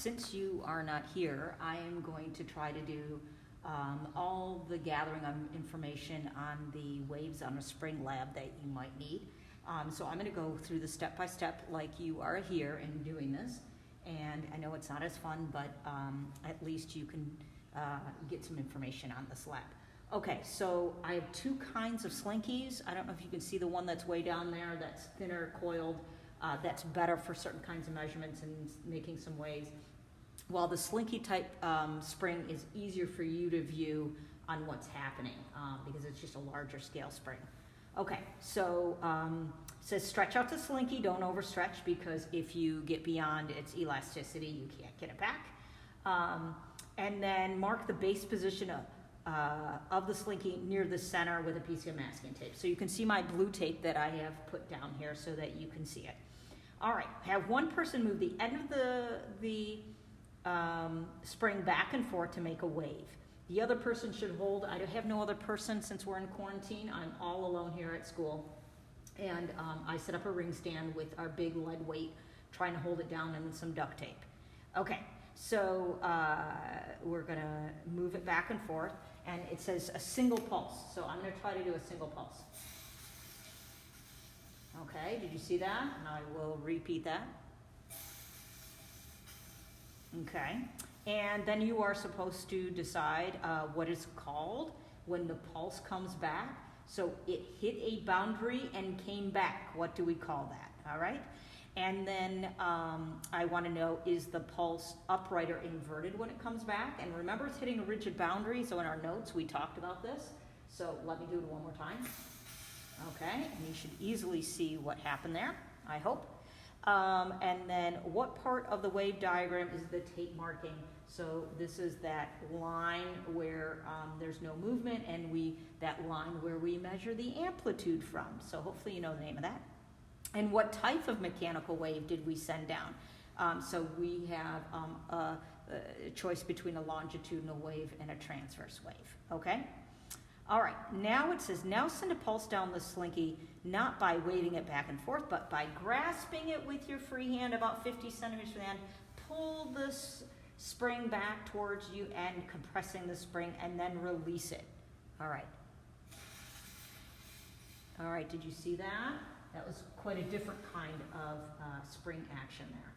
since you are not here, I am going to try to do all the gathering of information on the waves on a spring lab that you might need. So I'm going to go through the step-by-step like you are here in doing this. And I know it's not as fun, but at least you can get some information on this lab. Okay, so I have two kinds of slinkies. I don't know if you can see the one that's way down there that's thinner, coiled. That's better for certain kinds of measurements and making some waves. While the slinky type spring is easier for you to view on what's happening because it's just a larger scale spring. Okay, so it says stretch out the slinky, don't overstretch because if you get beyond its elasticity, you can't get it back. And then mark the base position of the slinky near the center with a piece of masking tape. So you can see my blue tape that I have put down here so that you can see it. All right, have one person move the end of the spring back and forth to make a wave. The other person should hold. I have no other person since we're in quarantine. I'm all alone here at school. And I set up a ring stand with our big lead weight, trying to hold it down and some duct tape. Okay, so we're gonna move it back and forth. And it says a single pulse. So I'm gonna try to do a single pulse. Okay, did you see that? And I will repeat that. Okay, and then you are supposed to decide what it's called when the pulse comes back. So it hit a boundary and came back. What do we call that? All right, and then I want to know, is the pulse upright or inverted when it comes back? And remember, it's hitting a rigid boundary. So in our notes, we talked about this. So let me do it one more time. Okay, and you should easily see what happened there, I hope. And then what part of the wave diagram is the tape marking? So this is that line where there's no movement, and that line where we measure the amplitude from. So hopefully you know the name of that. And what type of mechanical wave did we send down? So we have a choice between a longitudinal wave and a transverse wave, okay? All right, now it says, now send a pulse down the slinky, not by waving it back and forth, but by grasping it with your free hand about 50 centimeters from the hand. Pull the spring back towards you and compressing the spring, and then release it. All right. All right, did you see that? That was quite a different kind of spring action there.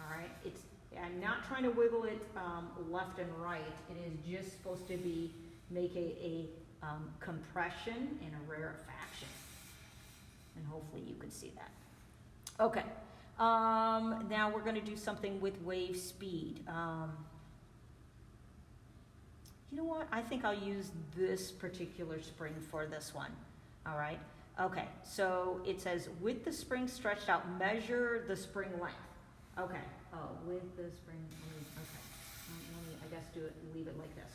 All right, I'm not trying to wiggle it left and right. It is just supposed to be make a compression and a rarefaction. And hopefully you can see that. Okay, now we're going to do something with wave speed. You know what? I think I'll use this particular spring for this one. All right. Okay, so it says, with the spring stretched out, measure the spring length. Okay. Oh, with the spring, okay. Let me, I guess, leave it like this.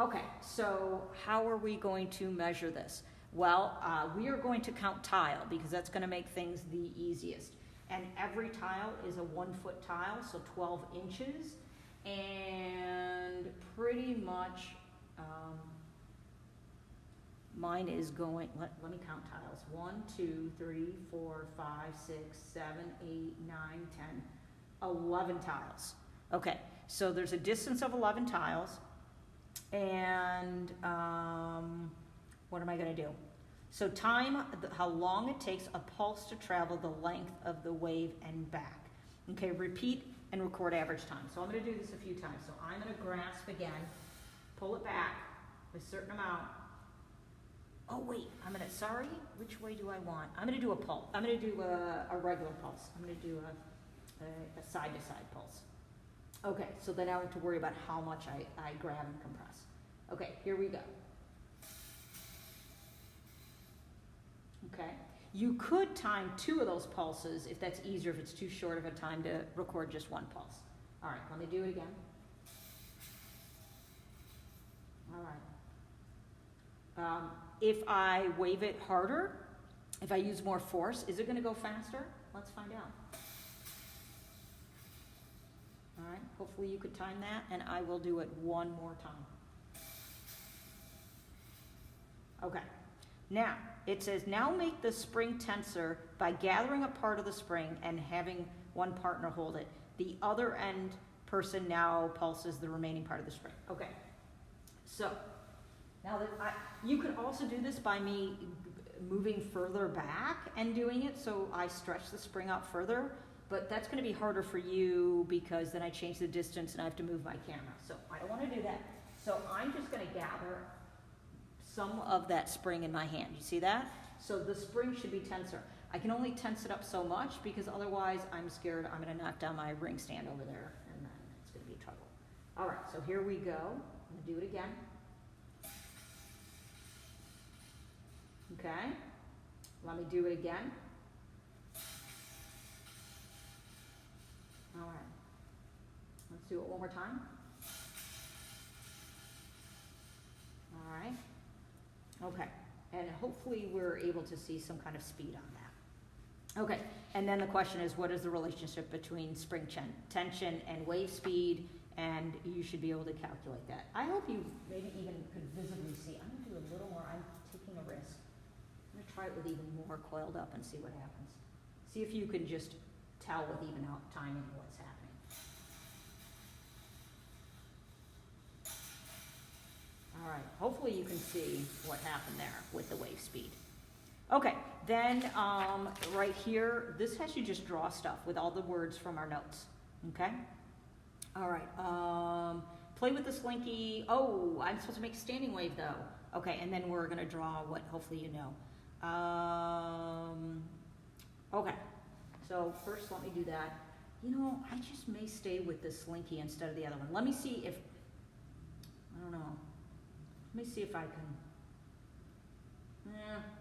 Okay, so how are we going to measure this? Well, we are going to count tile because that's going to make things the easiest. And every tile is a 1 foot tile, so 12 inches. And pretty much, mine is going, let me count tiles. 1, 2, 3, 4, 5, 6, 7, 8, 9, 10, 11 tiles. Okay, so there's a distance of 11 tiles. And what am I going to do? So time, how long it takes a pulse to travel the length of the wave and back. Okay, repeat and record average time. So I'm going to do this a few times. So I'm going to grasp again, pull it back a certain amount. Oh wait, sorry, which way do I want? I'm going to do a pulse. I'm going to do a regular pulse. I'm going to do a side-to-side pulse. Okay, so then I don't have to worry about how much I grab and compress. Okay, here we go. Okay, you could time 2 of those pulses if that's easier, if it's too short of a time to record just 1 pulse. All right, let me do it again. All right. If I wave it harder, if I use more force, is it going to go faster? Let's find out. All right, hopefully you could time that, and I will do it one more time. Okay, now it says, now make the spring tensor by gathering a part of the spring and having one partner hold it. The other end person now pulses the remaining part of the spring. Okay, so now that you could also do this by me moving further back and doing it, so I stretch the spring out further, but that's gonna be harder for you because then I change the distance and I have to move my camera, so I don't wanna do that. So I'm just gonna gather some of that spring in my hand, you see that? So the spring should be tenser. I can only tense it up so much because otherwise I'm scared I'm gonna knock down my ring stand over there and then it's gonna be trouble. All right, so here we go. I'm gonna do it again. Okay, let me do it again. All right, let's do it one more time. All right, okay, and hopefully we're able to see some kind of speed on that. Okay, and then the question is, what is the relationship between spring tension and wave speed? And you should be able to calculate that. I hope you maybe even could visibly see. I'm gonna do a little more, I'm taking a risk. I'm gonna try it with even more coiled up and see what happens. See if you can just tell with even out timing what's happening. All right, hopefully you can see what happened there with the wave speed. Okay, then right here, this has you just draw stuff with all the words from our notes, okay? All right, play with the slinky. Oh, I'm supposed to make a standing wave though. Okay, and then we're gonna draw what hopefully you know. Okay, so first let me do that. You know, I just may stay with the slinky instead of the other one. Let me see if, I don't know. Let me see if I can,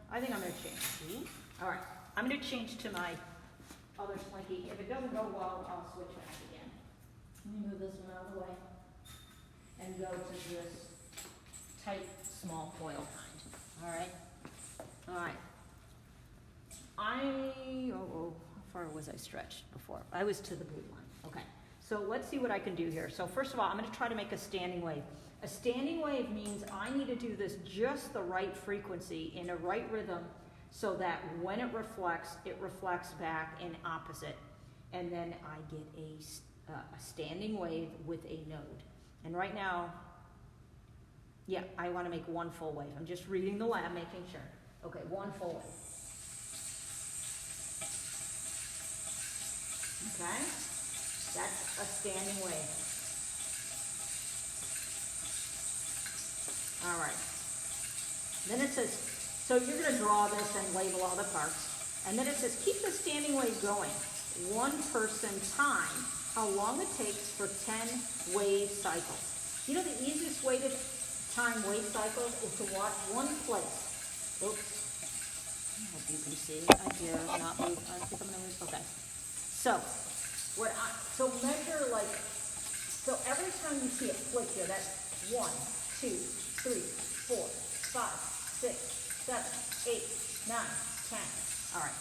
I think I'm gonna change. All right, I'm gonna change to my other slinky. If it doesn't go well, I'll switch back again. Let me move this one out of the way and go to this tight, small foil kind. All right, all right. How far was I stretched before? I was to the blue one. Okay, so let's see what I can do here. So first of all, I'm gonna try to make a standing wave. A standing wave means I need to do this just the right frequency in a right rhythm so that when it reflects back in opposite. And then I get a standing wave with a node. And right now, yeah, I want to make one full wave. I'm just reading the lab, making sure. Okay, one full wave. Okay, that's a standing wave. All right. Then it says, so you're going to draw this and label all the parts. And then it says, keep the standing wave going. One person time, how long it takes for 10 wave cycles. You know the easiest way to time wave cycles is to watch one place. Oops. I hope you can see. I dare not move. I think I'm going to move. Okay. So, so measure like, so every time you see it flick here, that's 1, 2, 3, 4, 5, 6, 7, 8, 9, 10. All right,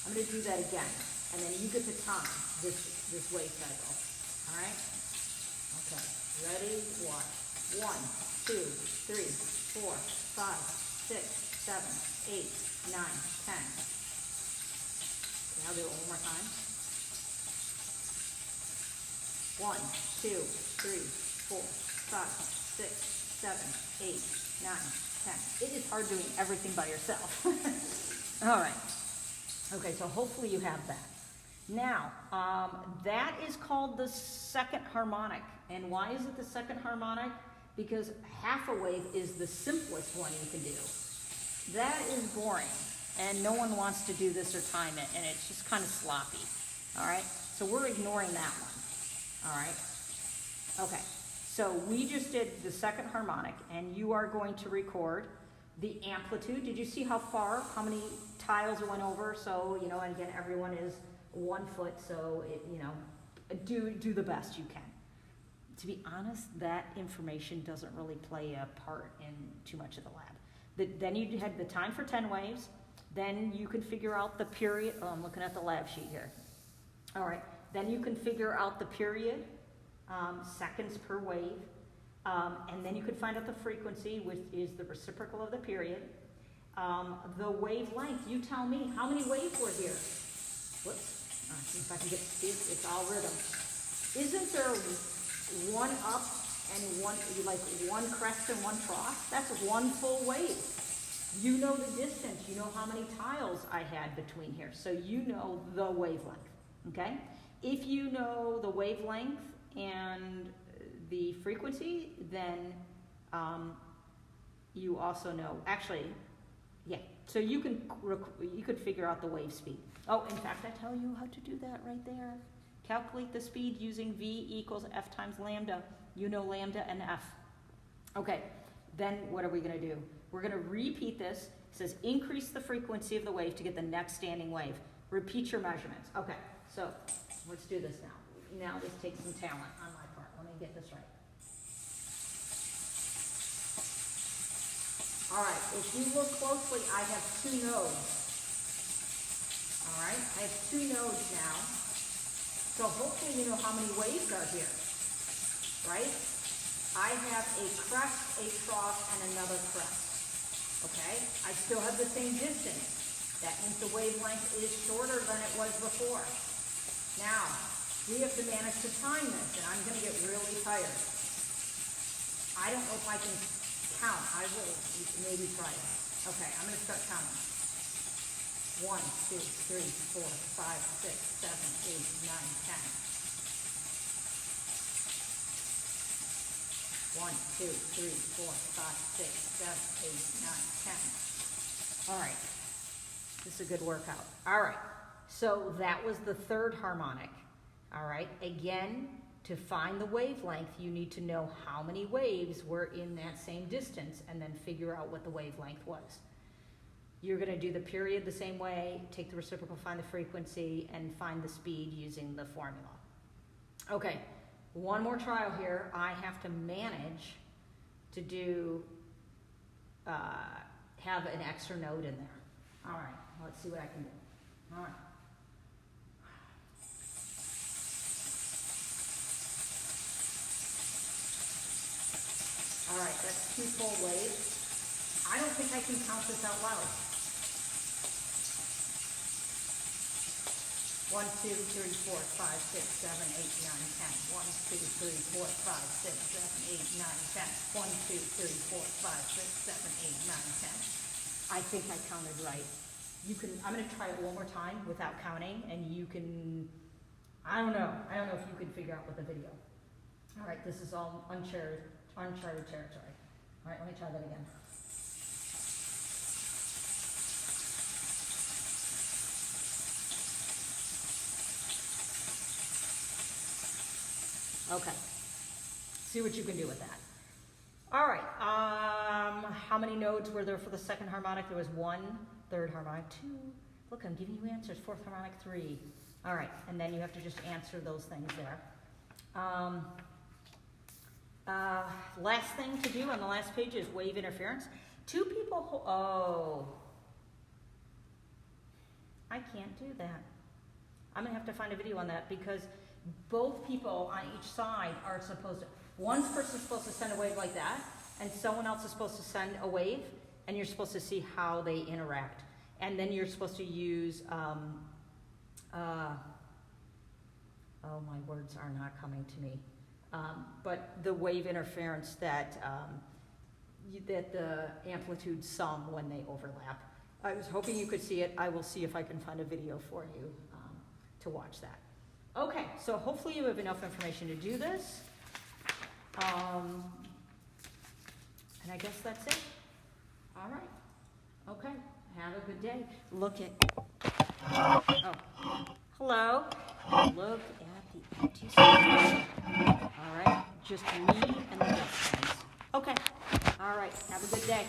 I'm going to do that again, and then you get to time this wave cycle. All right? Okay, ready? Watch. 1, 2, 3, 4, 5, 6, 7, 8, 9, 10. Okay, I'll do it one more time. 1, 2, 3, 4, 5, 6, 7, 8, 9, 10. It is hard doing everything by yourself. All right. Okay, so hopefully you have that. Now, that is called the second harmonic. And why is it the second harmonic? Because half a wave is the simplest one you can do. That is boring, and no one wants to do this or time it, and it's just kind of sloppy. All right? So we're ignoring that one. All right? Okay. So we just did the second harmonic, and you are going to record the amplitude. Did you see how many tiles it went over? So, you know, and again, everyone is 1 foot, so, do the best you can. To be honest, that information doesn't really play a part in too much of the lab. Then you had the time for 10 waves. Then you can figure out the period. Oh, I'm looking at the lab sheet here. All right. Then you can figure out the period. Seconds per wave, and then you could find out the frequency, which is the reciprocal of the period. The wavelength, you tell me, how many waves were here? Whoops, see if I can get to speed, it's all rhythm. Isn't there one up and one, like one crest and one trough? That's one full wave. You know the distance, you know how many tiles I had between here, so you know the wavelength, okay? If you know the wavelength and the frequency, then you also know, actually, yeah, so you could figure out the wave speed. Oh, in fact, I tell you how to do that right there. Calculate the speed using V equals F times lambda. You know lambda and F. Okay, then what are we gonna do? We're gonna repeat this. It says increase the frequency of the wave to get the next standing wave. Repeat your measurements. Okay, so let's do this now. Now this takes some talent on my part. Let me get this right. All right, if you look closely, I have two nodes. All right, I have two nodes now. So hopefully you know how many waves are here, right? I have a crest, a trough, and another crest, okay? I still have the same distance. That means the wavelength is shorter than it was before. Now, we have to manage to time this, and I'm gonna get really tired. I don't know if I can count. I will maybe try it. Okay, I'm gonna start counting. 1, 2, 3, 4, 5, 6, 7, 8, 9, 10. 1, 2, 3, 4, 5, 6, 7, 8, 9, 10. All right, this is a good workout. All right, so that was the third harmonic. All right, again, to find the wavelength, you need to know how many waves were in that same distance and then figure out what the wavelength was. You're going to do the period the same way, take the reciprocal, find the frequency, and find the speed using the formula. Okay, one more trial here. I have to manage to do, have an extra node in there. All right, let's see what I can do. All right. All right, that's 2 full waves. I don't think I can count this out loud. 1, 2, 3, 4, 5, 6, 7, 8, 9, 10. 1, 2, 3, 4, 5, 6, 7, 8, 9, 10. 1, 2, 3, 4, 5, 6, 7, 8, 9, 10. I think I counted right. You can, I'm gonna try it one more time without counting, and you can, I don't know if you can figure out with the video. All right, this is all uncharted territory. All right, let me try that again. Okay, see what you can do with that. All right, how many nodes were there for the second harmonic? There was 1, third harmonic 2. Look, I'm giving you answers. Fourth harmonic 3. All right, and then you have to just answer those things there. Last thing to do on the last page is wave interference. 2 people, oh, I can't do that. I'm gonna have to find a video on that because both people on each side are supposed to, one person's supposed to send a wave like that, and someone else is supposed to send a wave, and you're supposed to see how they interact. And then you're supposed to use, oh, my words are not coming to me. But the wave interference that, that the amplitudes sum when they overlap. I was hoping you could see it. I will see if I can find a video for you to watch that. Okay, so hopefully you have enough information to do this. And I guess that's it. All right. Okay, have a good day. Look at, oh, hello. Look at the empty space. All right, just me and the guest. Okay, all right, have a good day.